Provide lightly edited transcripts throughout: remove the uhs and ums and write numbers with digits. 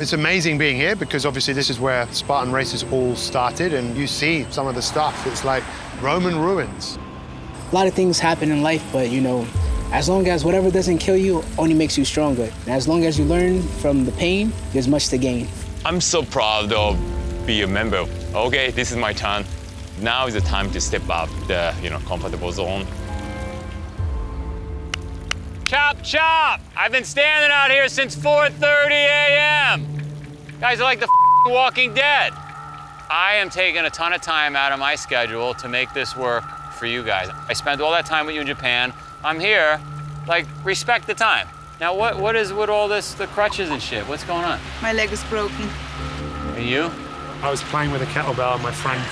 It's amazing being here because obviously this is where Spartan races all started, and you see some of the stuff. It's like Roman ruins. A lot of things happen in life, but you know, as long as whatever doesn't kill you only makes you stronger. And as long as you learn from the pain, there's much to gain. I'm so proud of being a member. Okay, this is my turn. Now is the time to step up the comfortable zone. Chop, chop! I've been standing out here since 4:30 a.m. Guys are like the Walking Dead. I am taking a ton of time out of my schedule to make this work for you guys. I spent all that time with you in Japan. I'm here, like, respect the time. Now, what is with all this, the crutches and shit? What's going on? My leg is broken. And you? I was playing with a kettlebell and my friend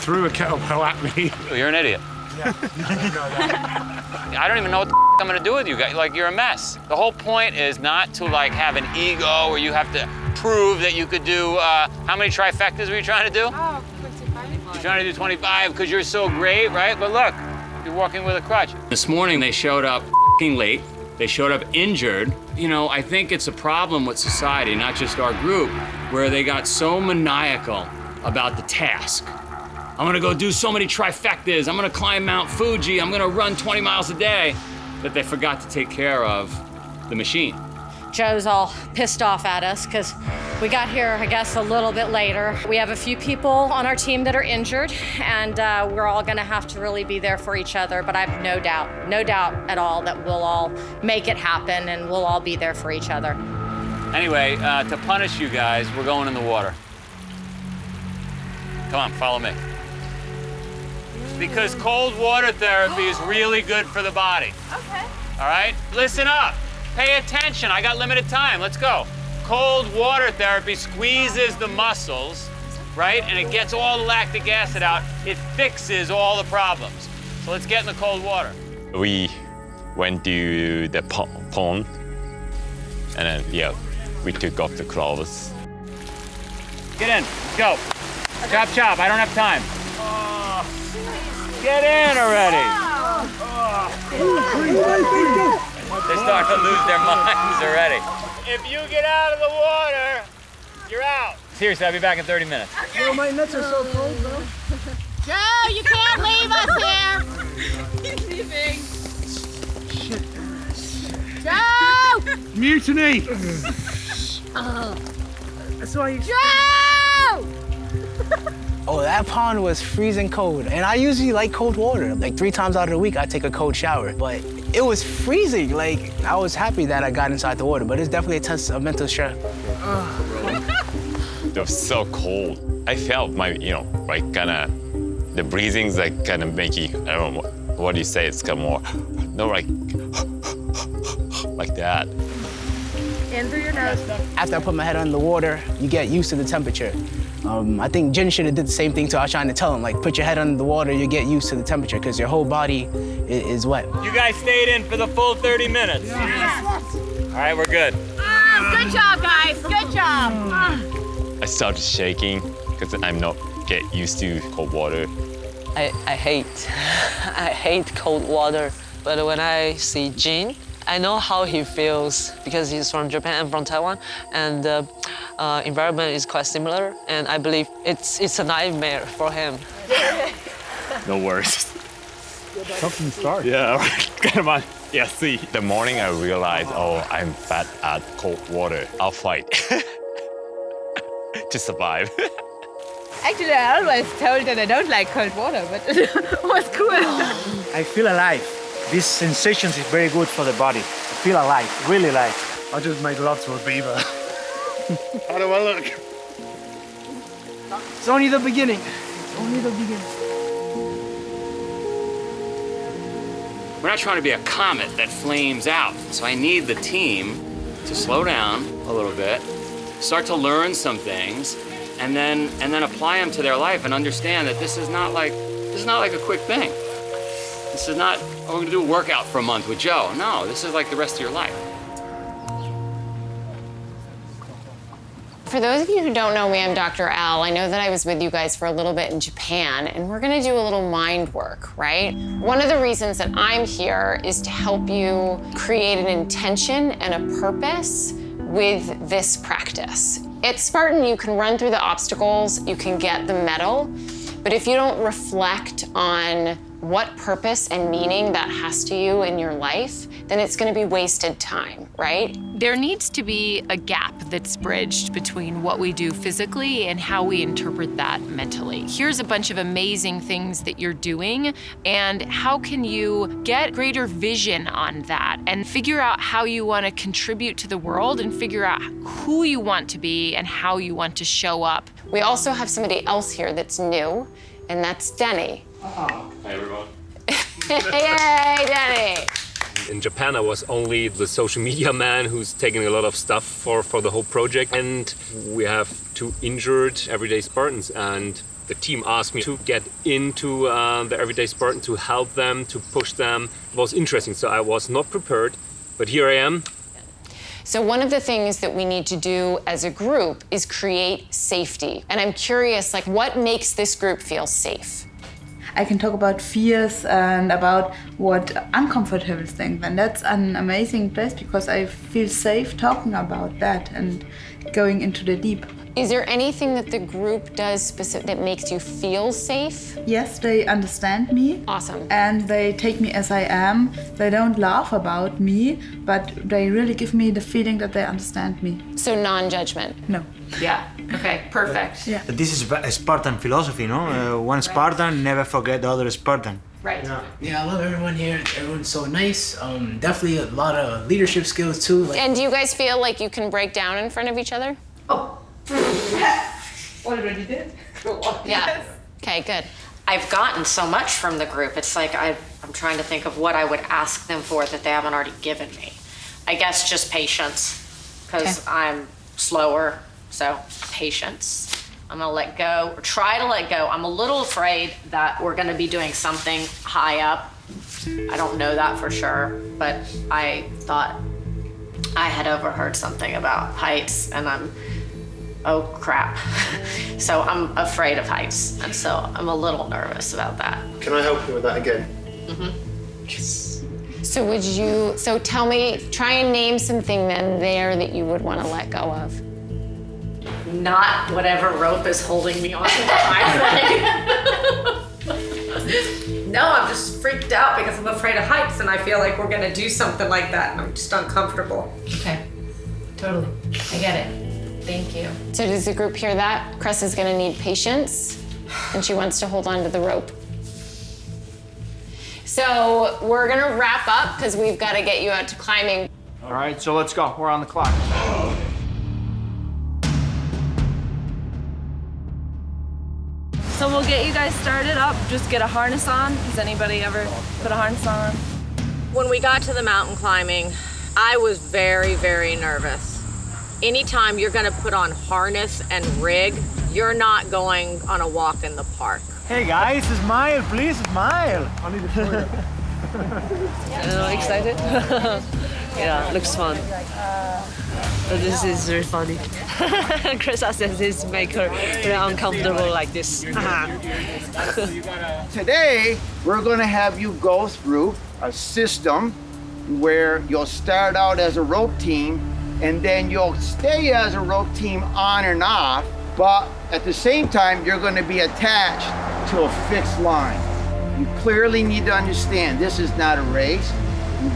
threw a kettlebell at me. You're an idiot. Yeah, I didn't know that. I don't even know what the I'm gonna do with you guys. Like, you're a mess. The whole point is not to like have an ego where you have to prove that you could do, how many trifectas were you trying to do? Oh, 25. You're trying to do 25 because you're so great, right? But look, you're walking with a crutch. This morning they showed up late. They showed up injured. You know, I think it's a problem with society, not just our group, where they got so maniacal about the task. I'm gonna go do so many trifectas. I'm gonna climb Mount Fuji. I'm gonna run 20 miles a day, that they forgot to take care of the machine. Joe's all pissed off at us because we got here, I guess, a little bit later. We have a few people on our team that are injured, and we're all gonna have to really be there for each other, but I have no doubt at all that we'll all make it happen and we'll all be there for each other. Anyway, to punish you guys, we're going in the water. Come on, follow me. Because cold water therapy is really good for the body. Okay. All right? Listen up. Pay attention. I got limited time. Let's go. Cold water therapy squeezes the muscles, right? And it gets all the lactic acid out. It fixes all the problems. So let's get in the cold water. We went to the pond, and then, yeah, we took off the clothes. Get in. Let's go. Okay. Chop, chop. I don't have time. Get in already. They start to lose their minds already. If you get out of the water, you're out. Seriously, I'll be back in 30 minutes. Yo, my nuts are so cold, bro. Joe, you can't leave us here. He's leaving. Joe! Mutiny! That's why you... Joe! Oh, that pond was freezing cold. And I usually like cold water. Like 3 times out of the week, I take a cold shower. But it was freezing. Like, I was happy that I got inside the water, but it's definitely a test of mental strength. It was so cold. I felt my, like the breathing's like kind of making, I don't know, what do you say? It's kind of more, no, like that. In through your nose. After I put my head under the water, you get used to the temperature. I think Jin should have did the same thing, so I was trying to tell him, like, put your head under the water, you get used to the temperature, because your whole body is wet. You guys stayed in for the full 30 minutes. Yes. All right, we're good. Good job, guys. Good job. I started shaking because I'm not get used to cold water. I hate cold water, but when I see Jin, I know how he feels because he's from Japan and from Taiwan, and the environment is quite similar, and I believe it's a nightmare for him. No worries. Something start. Yeah, come on. Yeah, see. The morning I realized, oh, I'm bad at cold water. I'll fight to survive. Actually, I always told that I don't like cold water, but it was cool. I feel alive. This sensation is very good for the body. I feel alive, really alive. I just made love to a beaver. How do I look? It's only the beginning. It's only the beginning. We're not trying to be a comet that flames out. So I need the team to slow down a little bit, start to learn some things, and then apply them to their life and understand that this is not like a quick thing. This is not, oh, we're gonna do a workout for a month with Joe. No, this is like the rest of your life. For those of you who don't know me, I'm Dr. Al. I know that I was with you guys for a little bit in Japan, and we're gonna do a little mind work, right? One of the reasons that I'm here is to help you create an intention and a purpose with this practice. At Spartan, you can run through the obstacles, you can get the medal, but if you don't reflect on what purpose and meaning that has to you in your life, then it's gonna be wasted time, right? There needs to be a gap that's bridged between what we do physically and how we interpret that mentally. Here's a bunch of amazing things that you're doing, and how can you get greater vision on that and figure out how you want to contribute to the world and figure out who you want to be and how you want to show up. We also have somebody else here that's new, and that's Denny. Hi, everyone. Yay, Denny! In Japan, I was only the social media man who's taking a lot of stuff for the whole project. And we have 2 injured Everyday Spartans. And the team asked me to get into the Everyday Spartan to help them, to push them. It was interesting, so I was not prepared, but here I am. So one of the things that we need to do as a group is create safety. And I'm curious, like, what makes this group feel safe? I can talk about fears and about what uncomfortable things, and that's an amazing place because I feel safe talking about that and going into the deep. Is there anything that the group does specific that makes you feel safe? Yes, they understand me. Awesome. And they take me as I am. They don't laugh about me, but they really give me the feeling that they understand me. So non-judgment? No. Yeah, okay, perfect. Yeah. This is a Spartan philosophy, no? One Spartan, never forget the other Spartan. Right. Yeah, I love everyone here. Everyone's so nice. Definitely a lot of leadership skills too. And do you guys feel like you can break down in front of each other? Oh. Already did? Yeah. Okay, good. I've gotten so much from the group. It's like I'm trying to think of what I would ask them for that they haven't already given me. I guess just patience, because I'm slower, so patience. I'm gonna let go, or try to let go. I'm a little afraid that we're gonna be doing something high up. I don't know that for sure, but I thought I had overheard something about heights, and oh crap. So I'm afraid of heights, and so I'm a little nervous about that. Can I help you with that again? Yes. So tell me, try and name something then there that you would want to let go of. Not whatever rope is holding me onto the high thing. No, I'm just freaked out because I'm afraid of heights, and I feel like we're gonna do something like that, and I'm just uncomfortable. Okay, totally, I get it. Thank you. So does the group hear that? Cress is gonna need patience, and she wants to hold on to the rope. So we're gonna wrap up because we've got to get you out to climbing. All right, so let's go. We're on the clock. So we'll get you guys started up. Just get a harness on. Has anybody ever put a harness on? When we got to the mountain climbing, I was very, very nervous. Anytime you're gonna put on harness and rig, you're not going on a walk in the park. Hey guys, smile, please smile. Excited? Yeah, looks fun. This is very funny. Chris says this make her very uncomfortable like this. Today, we're going to have you go through a system where you'll start out as a rope team, and then you'll stay as a rope team on and off, but at the same time, you're going to be attached to a fixed line. You clearly need to understand this is not a race.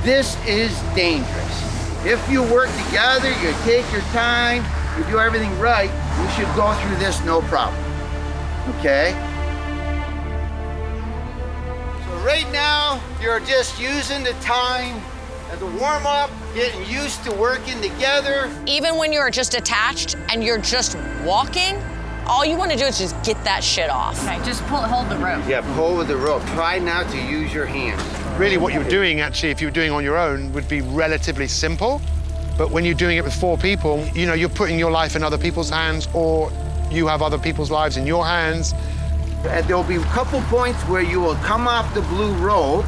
This is dangerous. If you work together, you take your time, you do everything right, you should go through this no problem, okay? So right now, you're just using the time as a warm-up, getting used to working together. Even when you're just attached and you're just walking, all you want to do is just get that shit off. Okay, just hold the rope. Yeah, pull with the rope. Try not to use your hands. Really what you're doing, actually, if you were doing on your own, would be relatively simple. But when you're doing it with 4 people, you know, you're putting your life in other people's hands, or you have other people's lives in your hands. And there'll be a couple points where you will come off the blue rope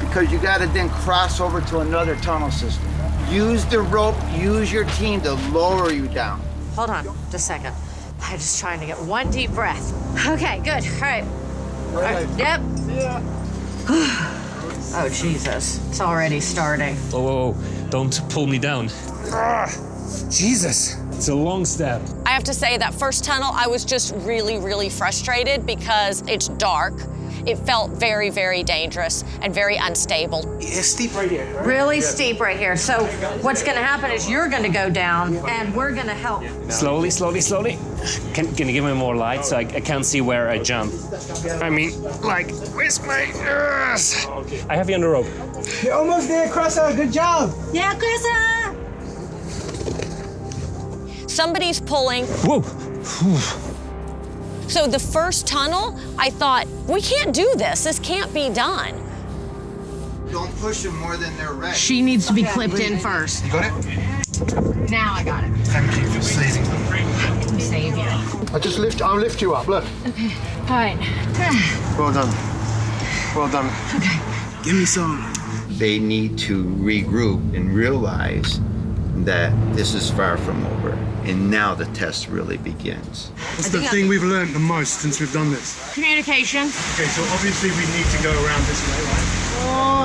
because you got to then cross over to another tunnel system. Use the rope, use your team to lower you down. Hold on, just a second. I'm just trying to get one deep breath. Okay, good, all right. All right. Yep. Yeah. Oh, Jesus, it's already starting. Whoa, don't pull me down. Jesus, it's a long step. I have to say that first tunnel, I was just really, really frustrated because it's dark. It felt very, very dangerous and very unstable. It's steep right here. Right? Really steep right here. So what's gonna happen is you're gonna go down and we're gonna help. Slowly, slowly, slowly. Can you give me more light so I can't see where I jump? I mean, like, where's my... I have you on the rope. You're almost there, Cressa. Good job. Yeah, Cressa! Somebody's pulling. Whoa. So the first tunnel, I thought, we can't do this. This can't be done. Don't push them more than they're ready. She needs to be clipped in first. You got it? Now I got it. Thank you for saving them. We save you. I'll lift you up, look. Okay, fine. Well done. Well done. Okay, give me some. They need to regroup and realize that this is far from over. And now the test really begins. What's the thing we've learned the most since we've done this? Communication. Okay, so obviously we need to go around this way, right?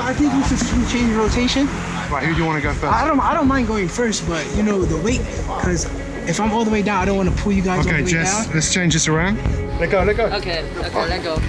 I think we should change rotation. Right, who do you want to go first? I don't mind going first, but you know the weight, because if I'm all the way down, I don't want to pull you guys all the way Jess, down. let's change this around. Let go, let go. Okay, let go.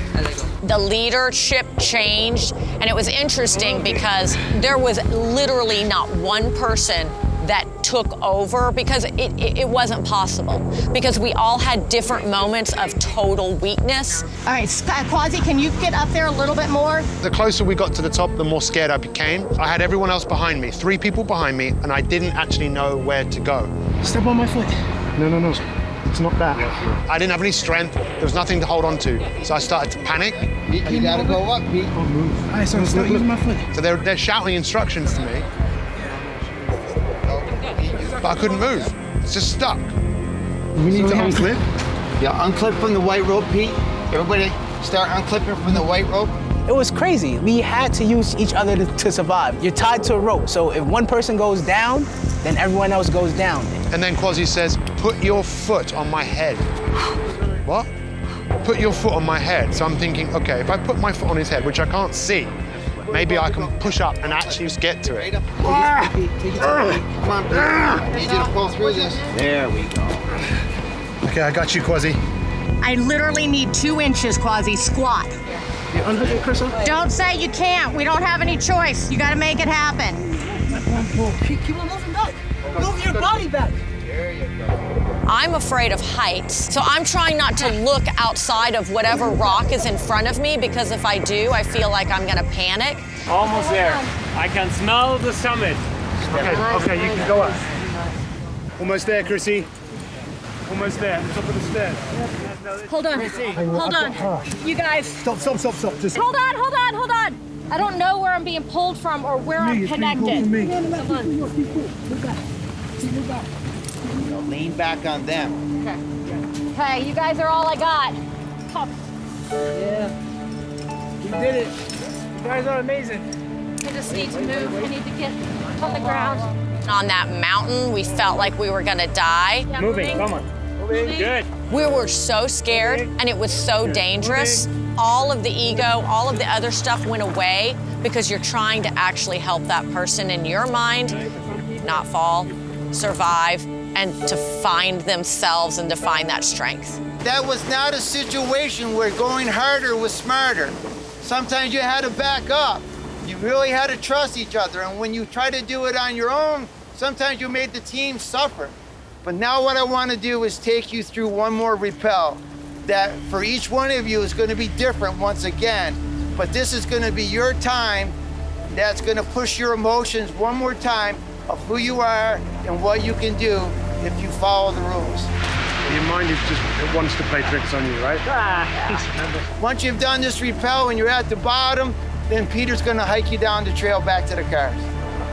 The leadership changed, and it was interesting because there was literally not one person that took over because it wasn't possible because we all had different moments of total weakness. All right, Quasi, can you get up there a little bit more? The closer we got to the top, the more scared I became. I had everyone else behind me, 3 people behind me, and I didn't actually know where to go. Step on my foot. No. It's not that. I didn't have any strength. There was nothing to hold on to. So I started to panic. You gotta go up, Pete. Move. All right, so start using my foot. So they're shouting instructions to me. But I couldn't move. It's just stuck. We need to unclip. Yeah, unclip from the white rope, Pete. Everybody start unclipping from the white rope. It was crazy. We had to use each other to survive. You're tied to a rope, so if one person goes down, then everyone else goes down. And then Quasi says, put your foot on my head. What? Put your foot on my head. So I'm thinking, okay, if I put my foot on his head, which I can't see, maybe I can push up and actually just get to it. Come on, Pete. I need you to pull through this. There we go. Okay, I got you, Quasi. I literally need 2 inches, Quasi. Squat. You unhook it, Crystal? Don't say you can't. We don't have any choice. You got to make it happen. Keep on moving back. Move your body back. There you go. I'm afraid of heights, so I'm trying not to look outside of whatever rock is in front of me because if I do, I feel like I'm gonna panic. Almost there. I can smell the summit. Okay, you can go up. Almost there, Chrissy. Almost there, top of the stairs. Hold on. Hold on. You guys. Stop. Just... Hold on. I don't know where I'm being pulled from or where I'm connected. Come on. Lean back on them. Okay, you guys are all I got. Come. Yeah. You did it. You guys are amazing. I just need to move. I need to get on the ground. On that mountain, we felt like we were gonna die. Yeah, Moving, come on. Good. We were so scared and it was so dangerous. All of the ego, all of the other stuff went away because you're trying to actually help that person in your mind not fall, survive, and to find themselves and to find that strength. That was not a situation where going harder was smarter. Sometimes you had to back up. You really had to trust each other. And when you try to do it on your own, sometimes you made the team suffer. But now what I want to do is take you through one more rappel that for each one of you is going to be different once again. But this is going to be your time that's going to push your emotions one more time of who you are and what you can do if you follow the rules. Your mind is just, it wants to play tricks on you, right? Once you've done this rappel and you're at the bottom, then Peter's going to hike you down the trail back to the cars.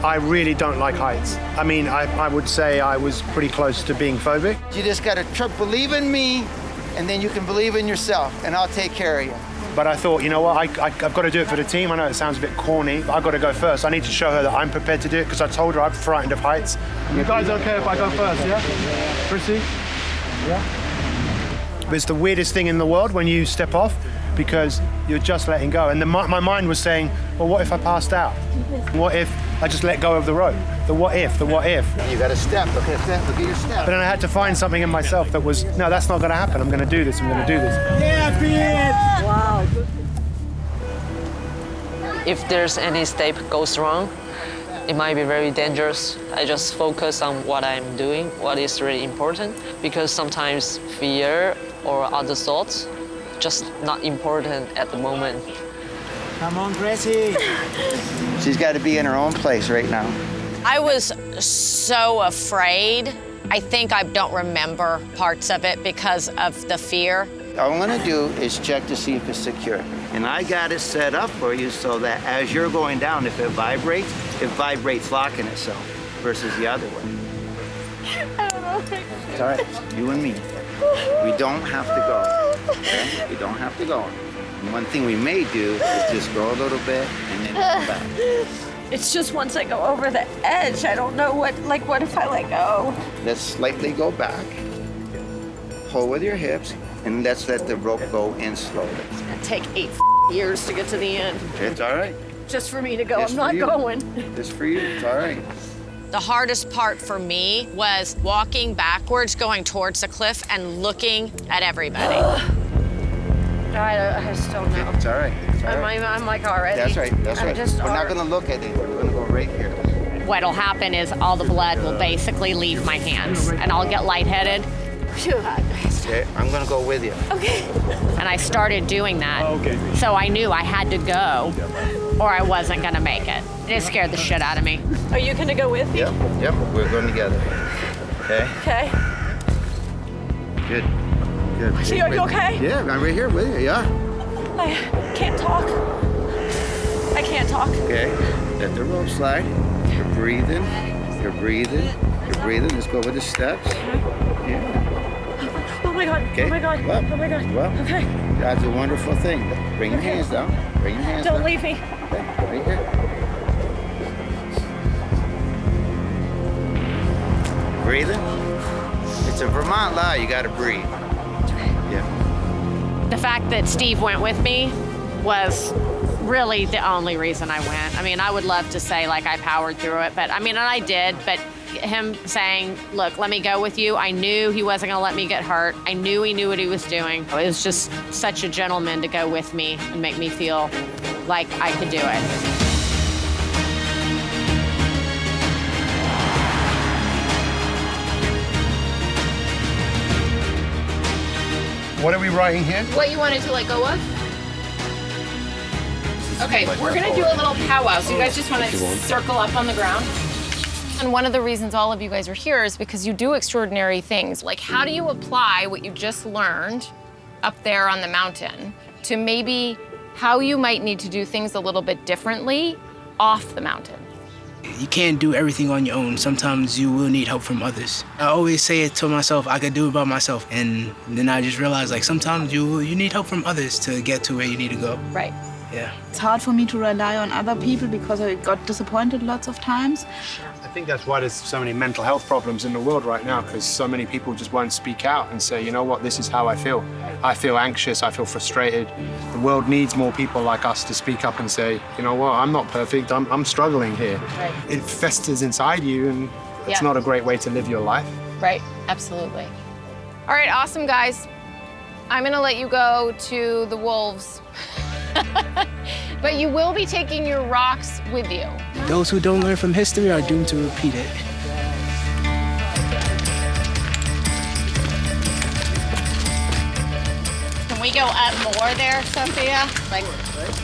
I really don't like heights. I mean, I would say I was pretty close to being phobic. You just got to believe in me, and then you can believe in yourself, and I'll take care of you. But I thought, you know what, I've got to do it for the team. I know it sounds a bit corny, but I've got to go first. I need to show her that I'm prepared to do it because I told her I'm frightened of heights. You guys okay if I go first, yeah? Chrissy? Yeah? But it's the weirdest thing in the world when you step off. because you're just letting go. And my mind was saying, well, what if I passed out? What if I just let go of the rope? The what if. You got to step, look at your step. But then I had to find something in myself that was, no, that's not going to happen. I'm going to do this. Yeah, Pete! Wow. If there's any step goes wrong, it might be very dangerous. I just focus on what I'm doing, what is really important, because sometimes fear or other thoughts just not important at the moment. Come on, Gracie. She's got to be in her own place right now. I was so afraid. I think I don't remember parts of it because of the fear. All I'm going to do is check to see if it's secure. And I got it set up for you so that as you're going down, if it vibrates locking itself versus the other way. I don't know. It's all right, you and me. We don't have to go, okay? We don't have to go. And one thing we may do is just go a little bit and then come back. It's just once I go over the edge, I don't know what if I let go? Let's slightly go back. Pull with your hips, and let's let the rope go in slowly. It's gonna take 8 years to get to the end. It's all right. Just for me to go, Just I'm not for you. going. Just for you, it's all right. The hardest part for me was walking backwards, going towards the cliff and looking at everybody. I just don't know. It's all right. It's all right. I'm like already. That's right. That's right. We're not going to look at it. We're going to go right here. What'll happen is all the blood will basically leave my hands and I'll get lightheaded. Okay, I'm going to go with you. Okay. And I started doing that. Okay. So I knew I had to go or I wasn't going to make it. It scared the shit out of me. Are you gonna go with me? Yep, we're going together. Okay? Okay. Good. Good. So are you okay? Yeah, I'm right here with you, yeah. I can't talk. I can't talk. Okay, let the rope slide. You're breathing. You're breathing. You're breathing. Let's go with the steps. Yeah. Oh my God. Okay. Oh my God. Well, Oh my God. Well, okay. That's a wonderful thing. Bring your hands down. Bring your hands down. Don't leave me. Okay, right here. Breathing. It's a Vermont law. You got to breathe. Yeah. The fact that Steve went with me was really the only reason I went. I mean, I would love to say like I powered through it, but I mean, and I did, but him saying, look, let me go with you. I knew he wasn't gonna let me get hurt. I knew he knew what he was doing. It was just such a gentleman to go with me and make me feel like I could do it. What are we writing here? What you wanted to let go of? Okay, we're gonna do a little powwow. So you guys just wanna circle up on the ground. And one of the reasons all of you guys are here is because you do extraordinary things. Like, how do you apply what you just learned up there on the mountain to maybe how you might need to do things a little bit differently off the mountain? You can't do everything on your own. Sometimes you will need help from others. I always say it to myself, I could do it by myself. And then I just realized, like, sometimes you need help from others to get to where you need to go. Right. Yeah. It's hard for me to rely on other people because I got disappointed lots of times. I think that's why there's so many mental health problems in the world right now, because so many people just won't speak out and say, you know what, this is how I feel. I feel anxious, I feel frustrated. The world needs more people like us to speak up and say, you know what, I'm not perfect, I'm struggling here. Right. It festers inside you, and it's Yeah. not a great way to live your life. Right, absolutely. All right, awesome, guys. I'm gonna let you go to the wolves. But you will be taking your rocks with you. Those who don't learn from history are doomed to repeat it. Can we go up more there, Sophia? Like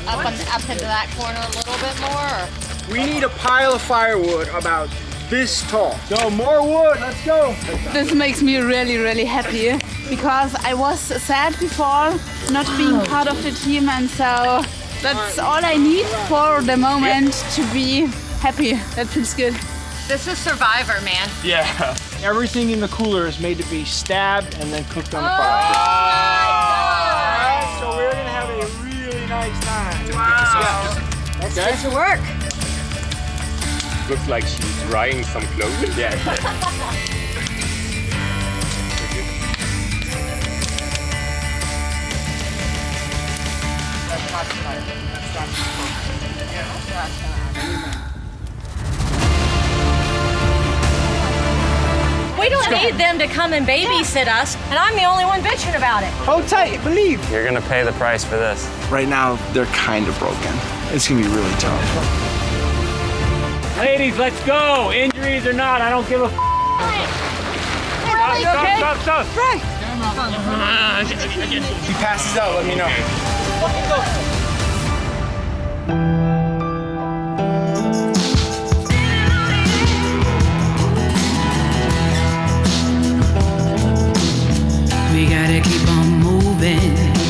up into that corner a little bit more? Or? We need a pile of firewood about this tall. So more wood, let's go. This makes me really, really happy because I was sad before not being part of the team, and so that's all I need for the moment to be happy. That feels good. This is Survivor, man. Yeah. Everything in the cooler is made to be stabbed and then cooked on the fire. Alright, so we're gonna have a really nice time. Wow. Okay. Get to work. Looks like she's drying some clothes. Yeah. We don't need them to come and babysit us, and I'm the only one bitching about it. Hold tight, believe. You're gonna pay the price for this. Right now, they're kind of broken. It's gonna be really tough. Ladies, let's go. Injuries or not, I don't give a f. Stop. Right. If he passes out, let me know. We gotta keep on moving.